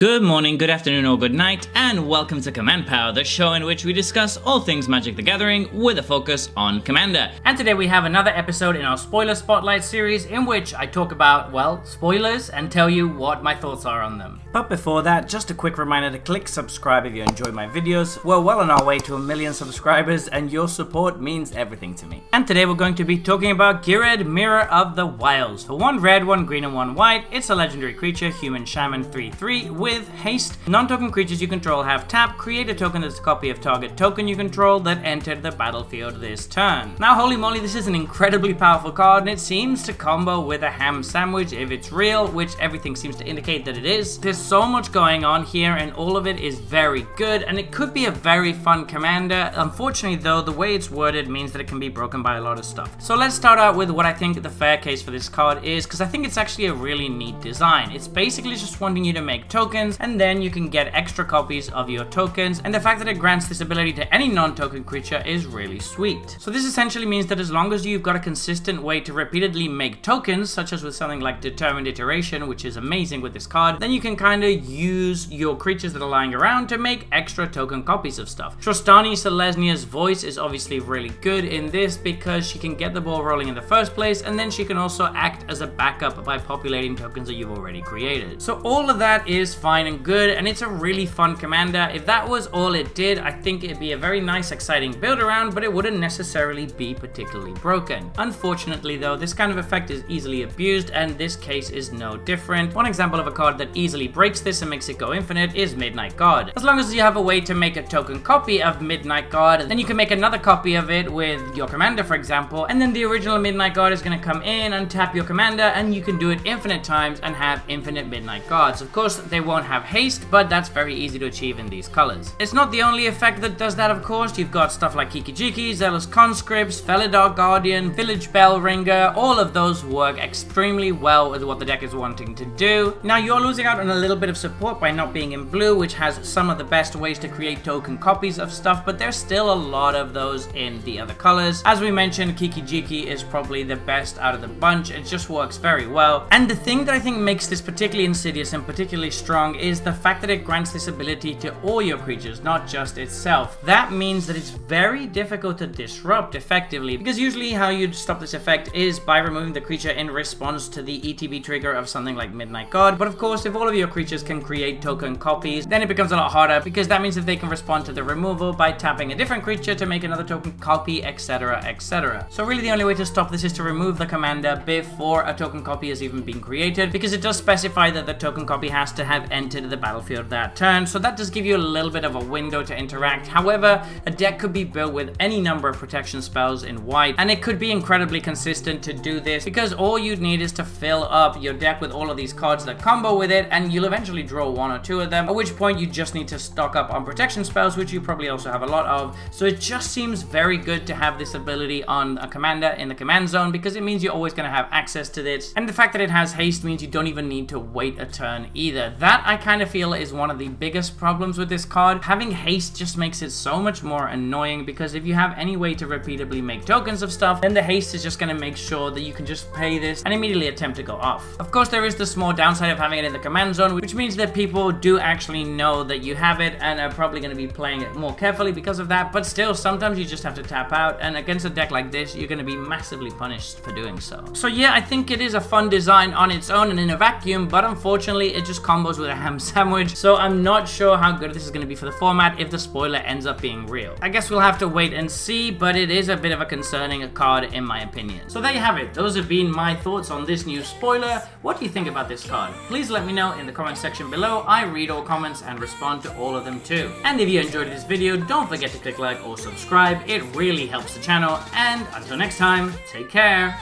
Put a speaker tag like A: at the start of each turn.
A: Good morning, good afternoon, or good night, and welcome to Command Power, the show in which we discuss all things Magic the Gathering with a focus on Commander. And today we have another episode in our Spoiler Spotlight series in which I talk about, well, spoilers and tell you what my thoughts are on them. But before that, just a quick reminder to click subscribe if you enjoy my videos. We're well on our way to 1 million subscribers and your support means everything to me. And today we're going to be talking about Ghired, Mirror of the Wilds. For 1 red, 1 green, and 1 white, it's a legendary creature, Human Shaman 3/3 with haste. Non-token creatures you control have tap, create a token that's a copy of target token you control that entered the battlefield this turn. Now holy moly, this is an incredibly powerful card and it seems to combo with a ham sandwich if it's real, which everything seems to indicate that it is. There's so much going on here and all of it is very good and it could be a very fun commander. Unfortunately though, the way it's worded means that it can be broken by a lot of stuff. So let's start out with what I think the fair case for this card is, because I think it's actually a really neat design. It's basically just wanting you to make tokens and then you can get extra copies of your tokens, and the fact that it grants this ability to any non-token creature is really sweet. So this essentially means that as long as you've got a consistent way to repeatedly make tokens, such as with something like Determined Iteration, which is amazing with this card, then you can kind of use your creatures that are lying around to make extra token copies of stuff. Trostani Selesnia's voice is obviously really good in this because she can get the ball rolling in the first place, and then she can also act as a backup by populating tokens that you've already created. So all of that is fine and good, and it's a really fun commander. If that was all it did, I think it'd be a very nice, exciting build around, but it wouldn't necessarily be particularly broken. Unfortunately though, this kind of effect is easily abused, and this case is no different. One example of a card that easily breaks this and makes it go infinite is Midnight Guard. As long as you have a way to make a token copy of Midnight Guard, then you can make another copy of it with your commander, for example, and then the original Midnight Guard is going to come in and tap your commander, and you can do it infinite times and have infinite Midnight Guards. Of course, they won't have haste, but that's very easy to achieve in these colors. It's not the only effect that does that, of course. You've got stuff like Kiki-Jiki, Zealous Conscripts, Felidar Guardian, Village Bell Ringer. All of those work extremely well with what the deck is wanting to do. Now, you're losing out on a little bit of support by not being in blue, which has some of the best ways to create token copies of stuff, but there's still a lot of those in the other colors. As we mentioned, Kiki-Jiki is probably the best out of the bunch. It just works very well. And the thing that I think makes this particularly insidious and particularly strong is the fact that it grants this ability to all your creatures, not just itself. That means that it's very difficult to disrupt effectively, because usually how you'd stop this effect is by removing the creature in response to the ETB trigger of something like Midnight Guard. But of course, if all of your creatures can create token copies, then it becomes a lot harder, because that means that they can respond to the removal by tapping a different creature to make another token copy, etc, etc. So really the only way to stop this is to remove the commander before a token copy has even been created, because it does specify that the token copy has to have entered the battlefield that turn, so that does give you a little bit of a window to interact. However, a deck could be built with any number of protection spells in white, and it could be incredibly consistent to do this, because all you'd need is to fill up your deck with all of these cards that combo with it, and you'll eventually draw 1 or 2 of them, at which point you just need to stock up on protection spells, which you probably also have a lot of. So it just seems very good to have this ability on a commander in the command zone, because it means you're always going to have access to this, and the fact that it has haste means you don't even need to wait a turn either. That I kind of feel is one of the biggest problems with this card. Having haste just makes it so much more annoying, because if you have any way to repeatedly make tokens of stuff, then the haste is just going to make sure that you can just pay this and immediately attempt to go off. Of course, there is the small downside of having it in the command zone, which means that people do actually know that you have it and are probably going to be playing it more carefully because of that, but still, sometimes you just have to tap out, and against a deck like this, you're going to be massively punished for doing so. So yeah, I think it is a fun design on its own and in a vacuum, but unfortunately, it just combos with a ham sandwich, so I'm not sure how good this is going to be for the format if the spoiler ends up being real. I guess we'll have to wait and see, but it is a bit of a concerning card in my opinion. So there you have it. Those have been my thoughts on this new spoiler. What do you think about this card? Please let me know in the comment section below. I read all comments and respond to all of them too. And if you enjoyed this video, don't forget to click like or subscribe. It really helps the channel. And until next time, take care.